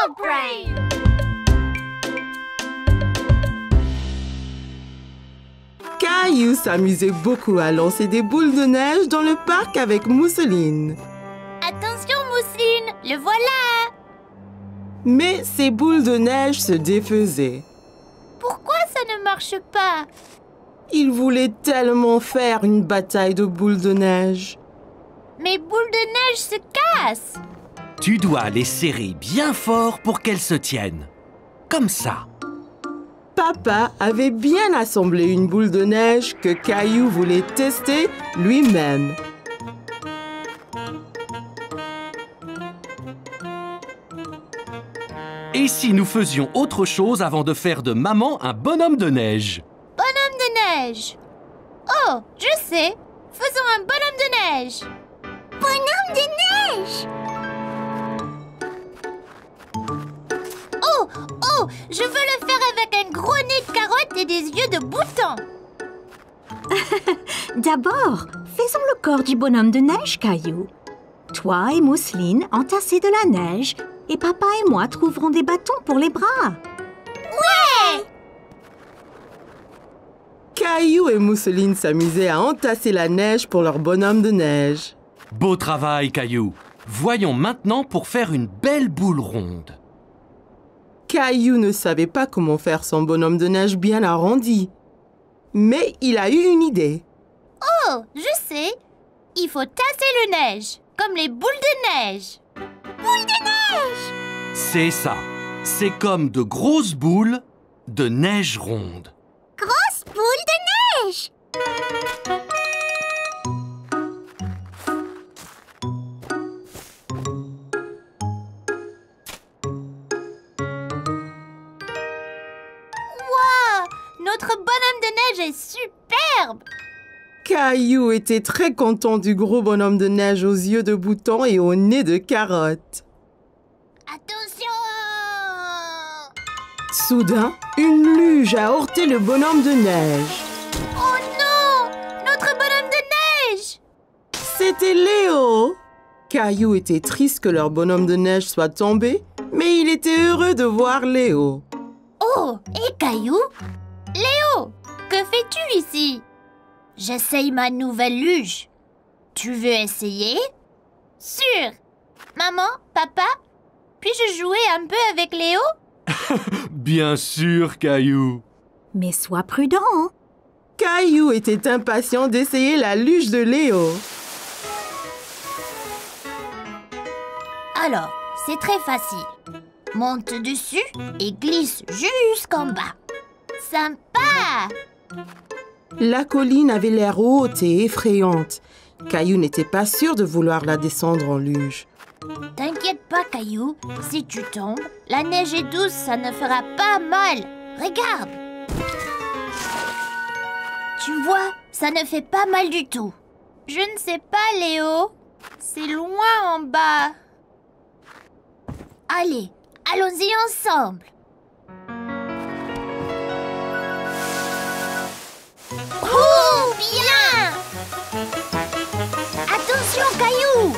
Dog Brain! Caillou s'amusait beaucoup à lancer des boules de neige dans le parc avec Mousseline. Attention, Mousseline, le voilà! Mais ces boules de neige se défaisaient. Pourquoi ça ne marche pas? Il voulait tellement faire une bataille de boules de neige. Mes boules de neige se cassent! Tu dois les serrer bien fort pour qu'elles se tiennent. Comme ça. Papa avait bien assemblé une boule de neige que Caillou voulait tester lui-même. Et si nous faisions autre chose avant de faire de maman un bonhomme de neige? Bonhomme de neige! Oh, je sais! Faisons un bonhomme de neige! Bonhomme de neige! Oh, je veux le faire avec un gros nez de carotte et des yeux de bouton! D'abord, faisons le corps du bonhomme de neige, Caillou. Toi et Mousseline entassez de la neige et papa et moi trouverons des bâtons pour les bras. Ouais! Caillou et Mousseline s'amusaient à entasser la neige pour leur bonhomme de neige. Beau travail, Caillou. Voyons maintenant pour faire une belle boule ronde. Caillou ne savait pas comment faire son bonhomme de neige bien arrondi. Mais il a eu une idée. Oh, je sais! Il faut tasser le neige, comme les boules de neige! Boules de neige! C'est ça. C'est comme de grosses boules de neige ronde. Grosse boule de neige! Wow! Notre bonhomme de neige est superbe! Caillou était très content du gros bonhomme de neige aux yeux de bouton et au nez de carotte. Attention! Soudain, une luge a heurté le bonhomme de neige. Oh non! Notre bonhomme de neige! C'était Léo. Caillou était triste que leur bonhomme de neige soit tombé, mais il était heureux de voir Léo. Oh, et Caillou? Léo, que fais-tu ici? J'essaye ma nouvelle luge. Tu veux essayer? Sûr! Maman, papa, puis-je jouer un peu avec Léo? Bien sûr, Caillou. Mais sois prudent, hein. Caillou était impatient d'essayer la luge de Léo. Alors, c'est très facile. Monte dessus et glisse jusqu'en bas. Sympa! La colline avait l'air haute et effrayante. Caillou n'était pas sûr de vouloir la descendre en luge. T'inquiète pas, Caillou. Si tu tombes, la neige est douce, ça ne fera pas mal. Regarde! Tu vois, ça ne fait pas mal du tout. Je ne sais pas, Léo. C'est loin en bas. Allez, allons-y ensemble. Oh, bien! Attention, Caillou!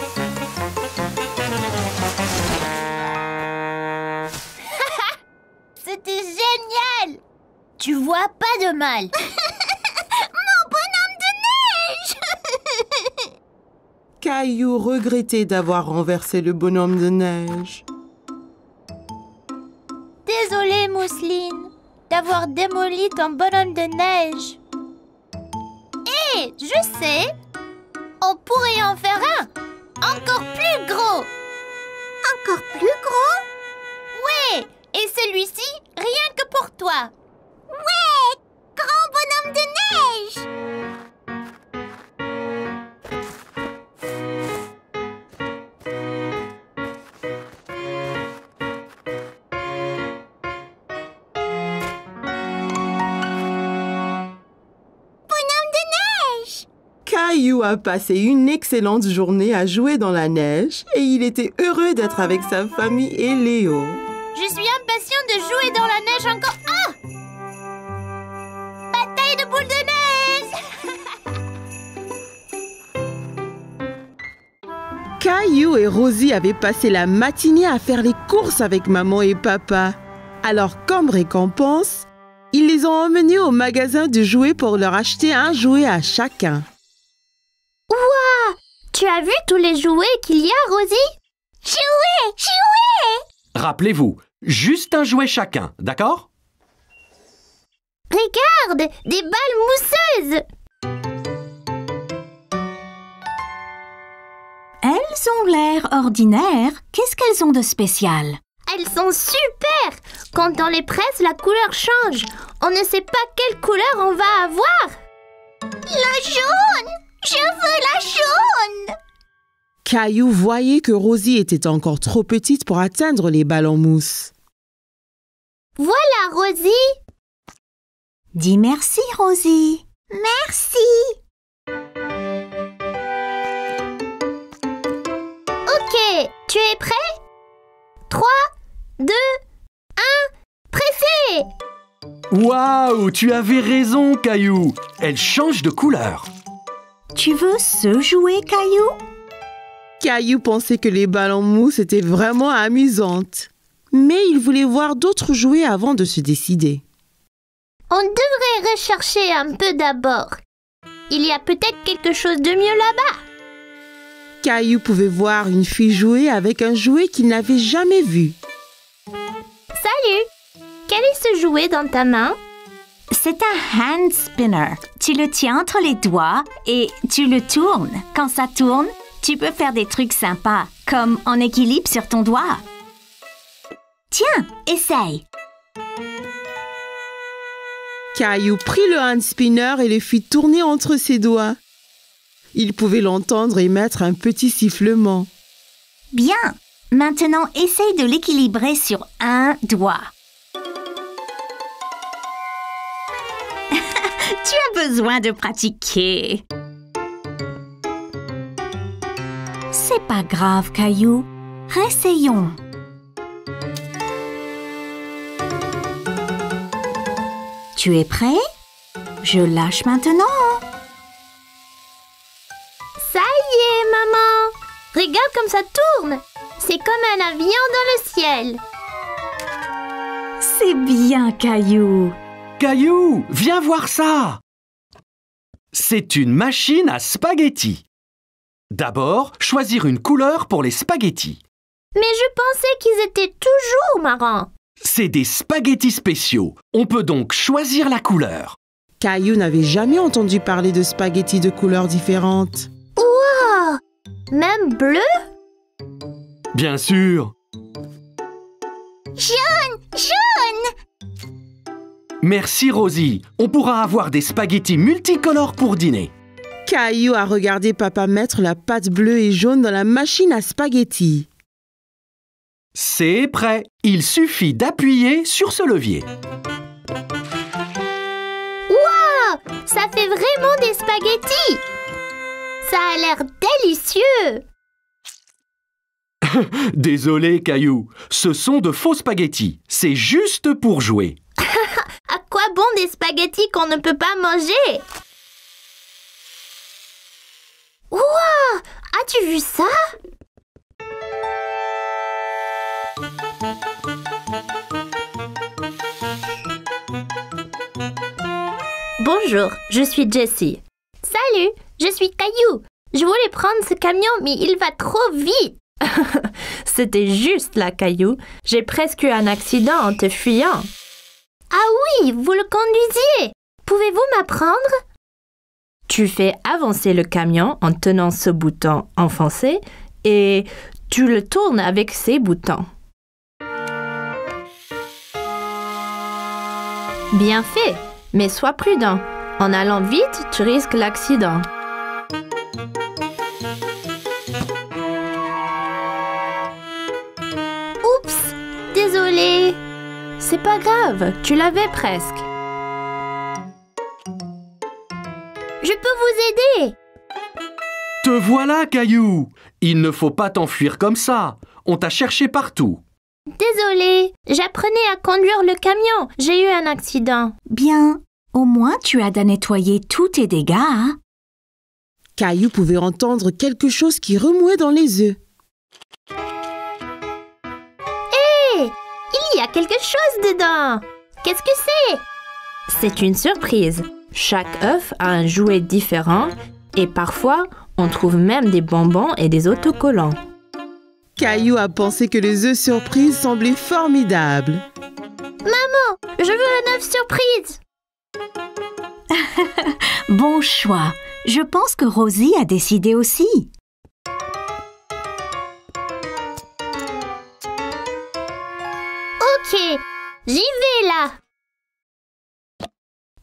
C'était génial! Tu vois pas de mal. Mon bonhomme de neige! Caillou regrettait d'avoir renversé le bonhomme de neige. Désolée, Mousseline, d'avoir démoli ton bonhomme de neige. Hé, je sais! On pourrait en faire un encore plus gros! Encore plus gros? Ouais! Et celui-ci, rien que pour toi! Ouais! Grand bonhomme de neige! Caillou a passé une excellente journée à jouer dans la neige et il était heureux d'être avec sa famille et Léo. Je suis impatient de jouer dans la neige encore. Ah! Bataille de boules de neige! Caillou et Rosie avaient passé la matinée à faire les courses avec maman et papa. Alors, comme récompense, ils les ont emmenés au magasin de jouets pour leur acheter un jouet à chacun. Ouah! Tu as vu tous les jouets qu'il y a, Rosie? Jouets! Jouets! Rappelez-vous, juste un jouet chacun, d'accord? Regarde! Des balles mousseuses! Elles ont l'air ordinaires. Qu'est-ce qu'elles ont de spécial? Elles sont super! Quand on les presse, la couleur change. On ne sait pas quelle couleur on va avoir. La jaune! Je veux la jaune! Caillou voyait que Rosie était encore trop petite pour atteindre les balles en mousse. Voilà, Rosie! Dis merci, Rosie. Merci! Ok, tu es prêt? 3, 2, 1, pressez! Waouh, tu avais raison, Caillou. Elle change de couleur. Tu veux ce jouet, Caillou? Caillou pensait que les balles en mousse étaient vraiment amusantes. Mais il voulait voir d'autres jouets avant de se décider. On devrait rechercher un peu d'abord. Il y a peut-être quelque chose de mieux là-bas. Caillou pouvait voir une fille jouer avec un jouet qu'il n'avait jamais vu. Salut! Quel est ce jouet dans ta main? C'est un hand spinner. Tu le tiens entre les doigts et tu le tournes. Quand ça tourne, tu peux faire des trucs sympas, comme en équilibre sur ton doigt. Tiens, essaye. Caillou prit le hand spinner et le fit tourner entre ses doigts. Il pouvait l'entendre émettre un petit sifflement. Bien. Maintenant, essaye de l'équilibrer sur un doigt. Tu as besoin de pratiquer. C'est pas grave, Caillou. Réessayons. Tu es prêt? Je lâche maintenant. Ça y est, maman! Regarde comme ça tourne! C'est comme un avion dans le ciel. C'est bien, Caillou. Caillou, viens voir ça. C'est une machine à spaghettis. D'abord, choisir une couleur pour les spaghettis. Mais je pensais qu'ils étaient toujours marrants. C'est des spaghettis spéciaux. On peut donc choisir la couleur. Caillou n'avait jamais entendu parler de spaghettis de couleurs différentes. Wow! Même bleu? Bien sûr. Jaune! Jaune! Merci Rosie. On pourra avoir des spaghettis multicolores pour dîner. Caillou a regardé papa mettre la pâte bleue et jaune dans la machine à spaghettis. C'est prêt. Il suffit d'appuyer sur ce levier. Wow! Ça fait vraiment des spaghettis! Ça a l'air délicieux! Désolé, Caillou. Ce sont de faux spaghettis. C'est juste pour jouer. À quoi bon des spaghettis qu'on ne peut pas manger? Wow! As-tu vu ça? Bonjour, je suis Jessie. Salut, je suis Caillou. Je voulais prendre ce camion, mais il va trop vite. C'était juste là, Caillou. J'ai presque eu un accident en te fuyant. Ah oui, vous le conduisiez. Pouvez-vous m'apprendre? Tu fais avancer le camion en tenant ce bouton enfoncé et tu le tournes avec ces boutons. Bien fait, mais sois prudent. En allant vite, tu risques l'accident. Oups, désolé. C'est pas grave, tu l'avais presque. Je peux vous aider. Te voilà, Caillou. Il ne faut pas t'enfuir comme ça. On t'a cherché partout. Désolée, j'apprenais à conduire le camion. J'ai eu un accident. Bien. Au moins, tu as nettoyé tous tes dégâts. Hein? Caillou pouvait entendre quelque chose qui remuait dans les œufs. Hé! Il y a quelque chose dedans! Qu'est-ce que c'est? C'est une surprise. Chaque œuf a un jouet différent et parfois, on trouve même des bonbons et des autocollants. Caillou a pensé que les œufs surprises semblaient formidables. Maman, je veux un œuf surprise! Bon choix. Je pense que Rosie a décidé aussi. Ok, j'y vais là!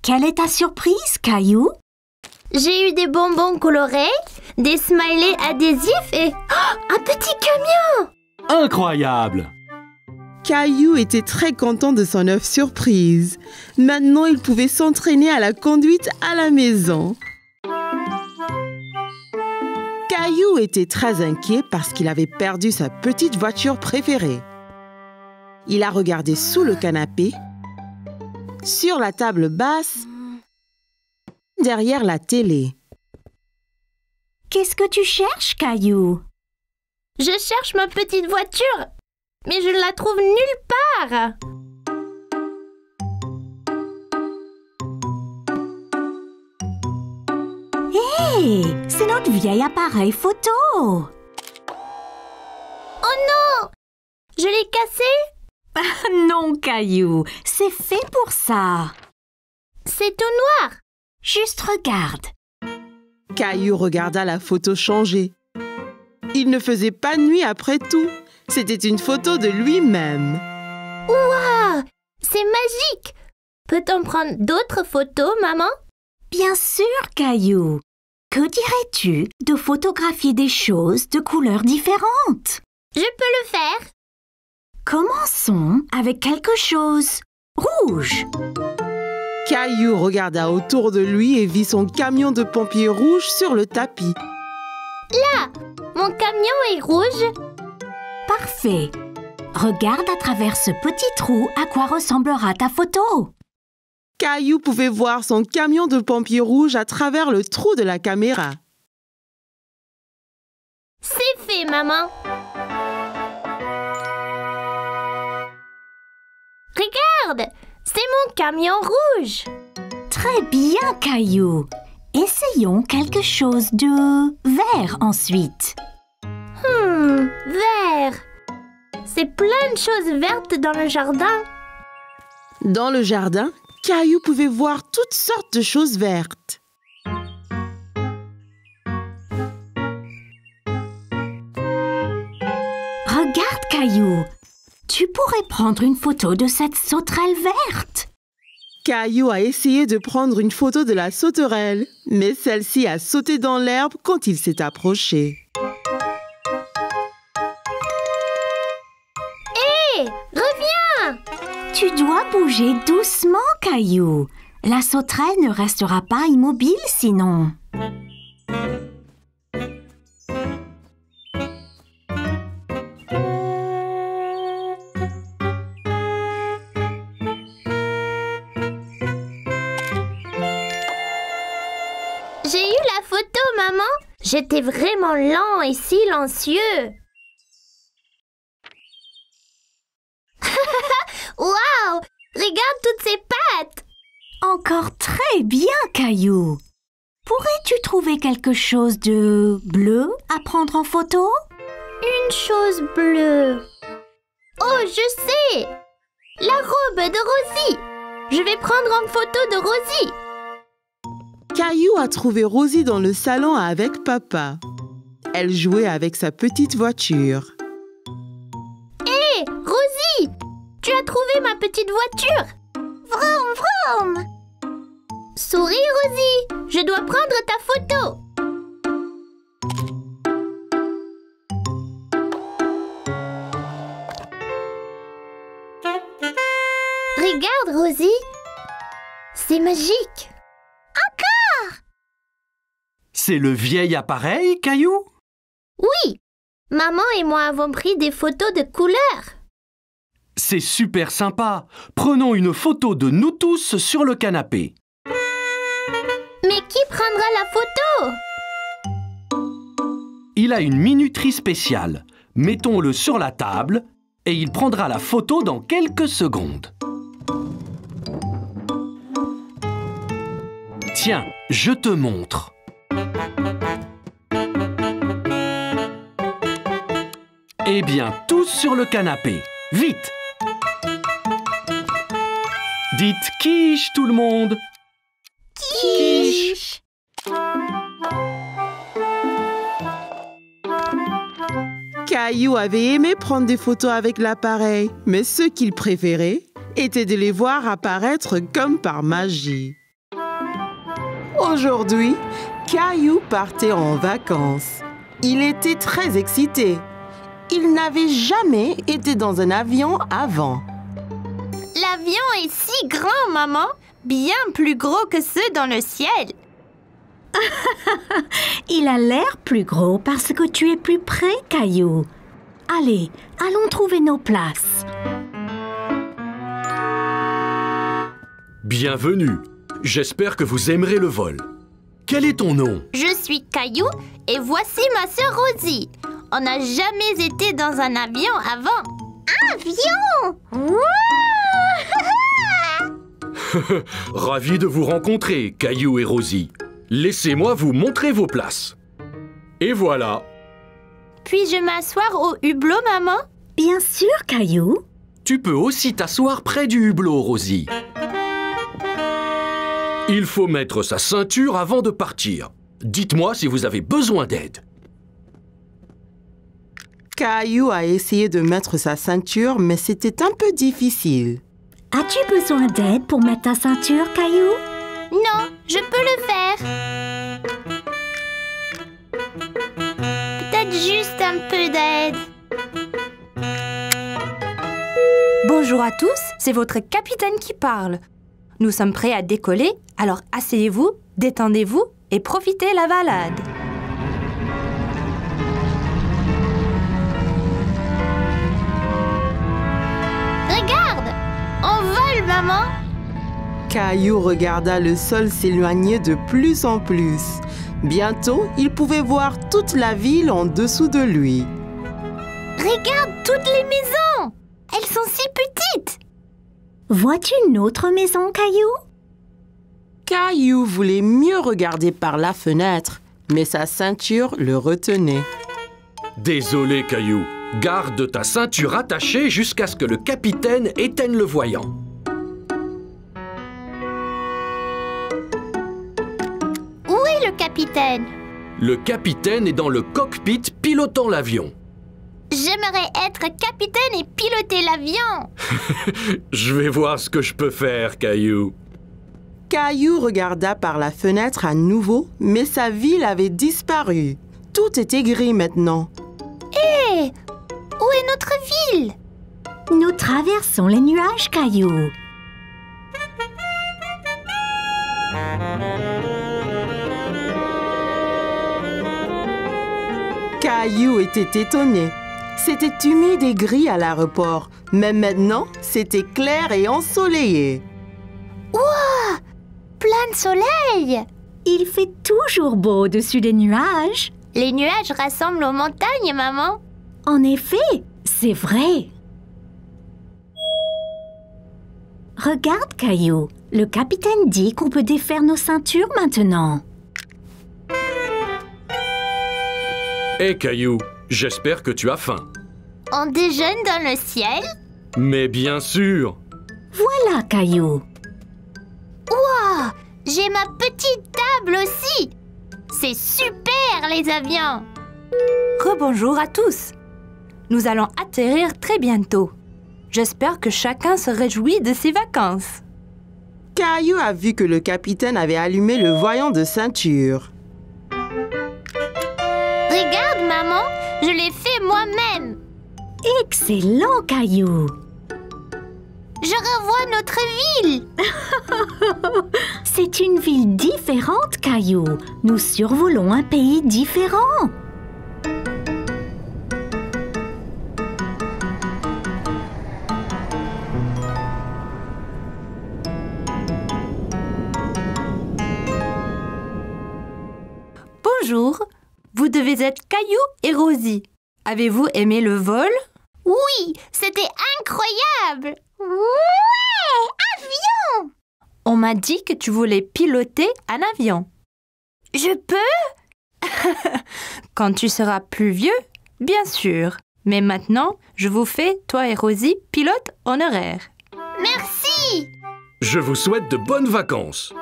Quelle est ta surprise, Caillou? J'ai eu des bonbons colorés, des smileys adhésifs et un petit camion! Incroyable! Caillou était très content de son œuf surprise. Maintenant, il pouvait s'entraîner à la conduite à la maison. Caillou était très inquiet parce qu'il avait perdu sa petite voiture préférée. Il a regardé sous le canapé, sur la table basse, derrière la télé. Qu'est-ce que tu cherches, Caillou? Je cherche ma petite voiture, mais je ne la trouve nulle part. Hé, c'est notre vieil appareil photo. Oh non! Je l'ai cassé? Non, Caillou, c'est fait pour ça. C'est tout noir. Juste regarde. Caillou regarda la photo changer. Il ne faisait pas nuit après tout. C'était une photo de lui-même. Waouh! C'est magique! Peut-on prendre d'autres photos, maman? Bien sûr, Caillou. Que dirais-tu de photographier des choses de couleurs différentes? Je peux le faire. Commençons avec quelque chose rouge. Caillou regarda autour de lui et vit son camion de pompiers rouge sur le tapis. Là! Mon camion est rouge. Parfait. Regarde à travers ce petit trou à quoi ressemblera ta photo. Caillou pouvait voir son camion de pompiers rouge à travers le trou de la caméra. C'est fait, maman. Regarde! C'est mon camion rouge. Très bien, Caillou. Essayons quelque chose de vert ensuite. Vert. C'est plein de choses vertes dans le jardin. Dans le jardin, Caillou pouvait voir toutes sortes de choses vertes. Regarde, Caillou. Tu pourrais prendre une photo de cette sauterelle verte. Caillou a essayé de prendre une photo de la sauterelle, mais celle-ci a sauté dans l'herbe quand il s'est approché. Hé, reviens! Tu dois bouger doucement, Caillou. La sauterelle ne restera pas immobile sinon. J'ai eu la photo, maman. J'étais vraiment lent et silencieux. Waouh! Regarde toutes ces pattes! Encore très bien, Caillou. Pourrais-tu trouver quelque chose de bleu à prendre en photo? Une chose bleue. Oh, je sais! La robe de Rosie. Je vais prendre en photo de Rosie. Caillou a trouvé Rosie dans le salon avec papa. Elle jouait avec sa petite voiture. Hé, Rosie! Tu as trouvé ma petite voiture? Vroom, vroom! Souris, Rosie! Je dois prendre ta photo! Regarde, Rosie! C'est magique! C'est le vieil appareil, Caillou? Oui! Maman et moi avons pris des photos de couleurs. C'est super sympa. Prenons une photo de nous tous sur le canapé. Mais qui prendra la photo? il a une minuterie spéciale. Mettons-le sur la table et il prendra la photo dans quelques secondes. Tiens, je te montre. Eh bien, tous sur le canapé. Vite! Dites quiche tout le monde! Quiche! Caillou avait aimé prendre des photos avec l'appareil, mais ce qu'il préférait était de les voir apparaître comme par magie. Aujourd'hui, Caillou partait en vacances. Il était très excité. Il n'avait jamais été dans un avion avant. L'avion est si grand, maman. Bien plus gros que ceux dans le ciel. Il a l'air plus gros parce que tu es plus près, Caillou. Allez, allons trouver nos places. Bienvenue. J'espère que vous aimerez le vol. Quel est ton nom? Je suis Caillou et voici ma sœur Rosie. On n'a jamais été dans un avion avant. Avion! Ravi de vous rencontrer, Caillou et Rosie. Laissez-moi vous montrer vos places. Et voilà. Puis-je m'asseoir au hublot, maman? Bien sûr, Caillou. Tu peux aussi t'asseoir près du hublot, Rosie. Il faut mettre sa ceinture avant de partir. Dites-moi si vous avez besoin d'aide. Caillou a essayé de mettre sa ceinture, mais c'était un peu difficile. As-tu besoin d'aide pour mettre ta ceinture, Caillou? Non, je peux le faire. Peut-être juste un peu d'aide. Bonjour à tous, c'est votre capitaine qui parle. Nous sommes prêts à décoller, alors asseyez-vous, détendez-vous et profitez la balade. Regarde, on vole, maman. Caillou regarda le sol s'éloigner de plus en plus. Bientôt, il pouvait voir toute la ville en dessous de lui. Regarde toutes les maisons. Elles sont si petites. Vois-tu une autre maison, Caillou? Caillou voulait mieux regarder par la fenêtre, mais sa ceinture le retenait. Désolé, Caillou. Garde ta ceinture attachée jusqu'à ce que le capitaine éteigne le voyant. Où est le capitaine? Le capitaine est dans le cockpit pilotant l'avion. J'aimerais être capitaine et piloter l'avion. Je vais voir ce que je peux faire, Caillou. Caillou regarda par la fenêtre à nouveau, mais sa ville avait disparu. Tout était gris maintenant. Hé! Où est notre ville? Nous traversons les nuages, Caillou. Caillou était étonné. C'était humide et gris à l'aéroport, mais maintenant, c'était clair et ensoleillé. Ouah! Plein de soleil! Il fait toujours beau au-dessus des nuages. Les nuages rassemblent aux montagnes, maman. En effet, c'est vrai. Regarde, Caillou. Le capitaine dit qu'on peut défaire nos ceintures maintenant. Hé, Caillou, j'espère que tu as faim. On déjeune dans le ciel? Mais bien sûr. Voilà, Caillou. Ouah! J'ai ma petite table aussi! C'est super, les avions! Rebonjour à tous. Nous allons atterrir très bientôt. J'espère que chacun se réjouit de ses vacances. Caillou a vu que le capitaine avait allumé le voyant de ceinture. Regarde, maman, je l'ai fait moi-même. Excellent, Caillou. Je revois notre ville. C'est une ville différente, Caillou. Nous survolons un pays différent. Bonjour, vous vous devez être Caillou et Rosie. Avez-vous aimé le vol? Oui, c'était incroyable. Ouais, avion! On m'a dit que tu voulais piloter un avion. Je peux? Quand tu seras plus vieux, bien sûr. Mais maintenant, je vous fais, toi et Rosie, pilote honoraire. Merci! Je vous souhaite de bonnes vacances.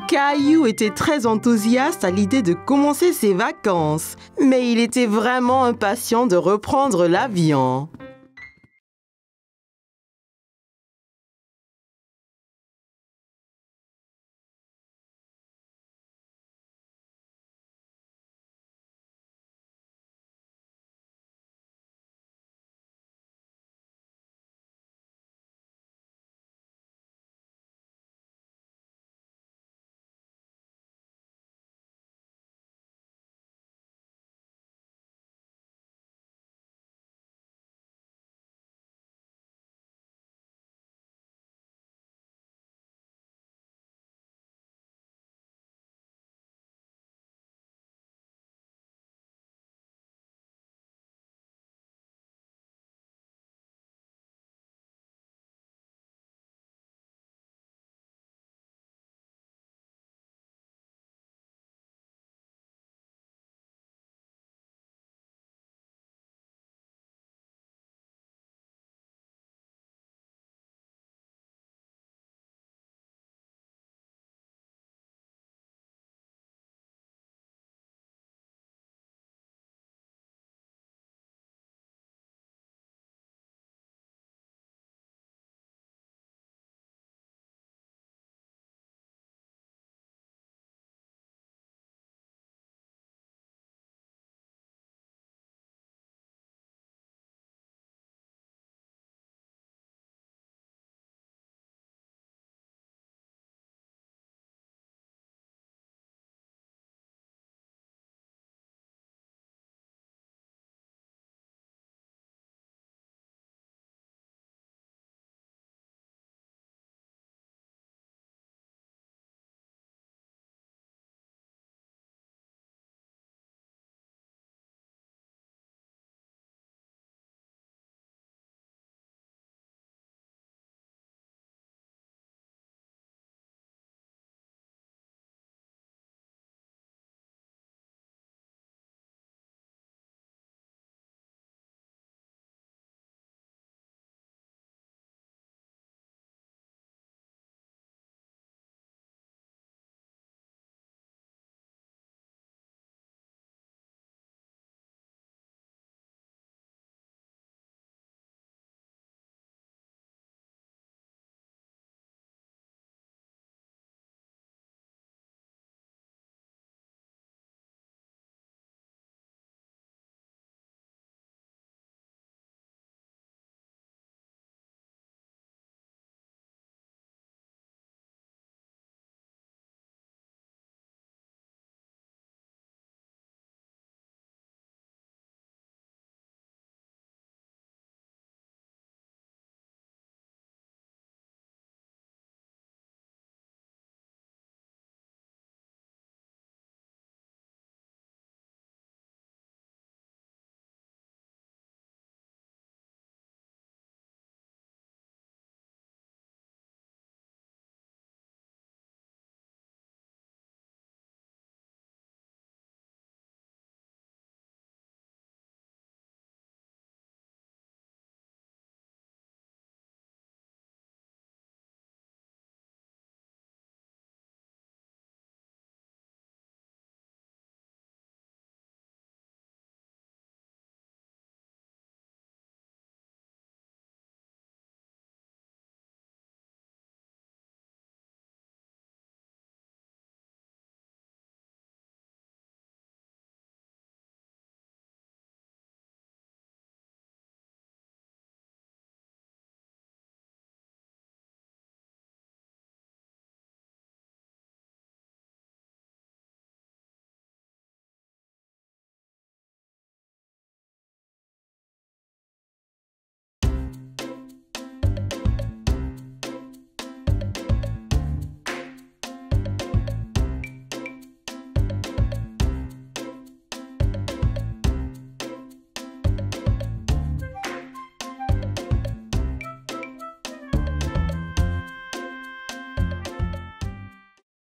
Caillou était très enthousiaste à l'idée de commencer ses vacances, mais il était vraiment impatient de reprendre l'avion.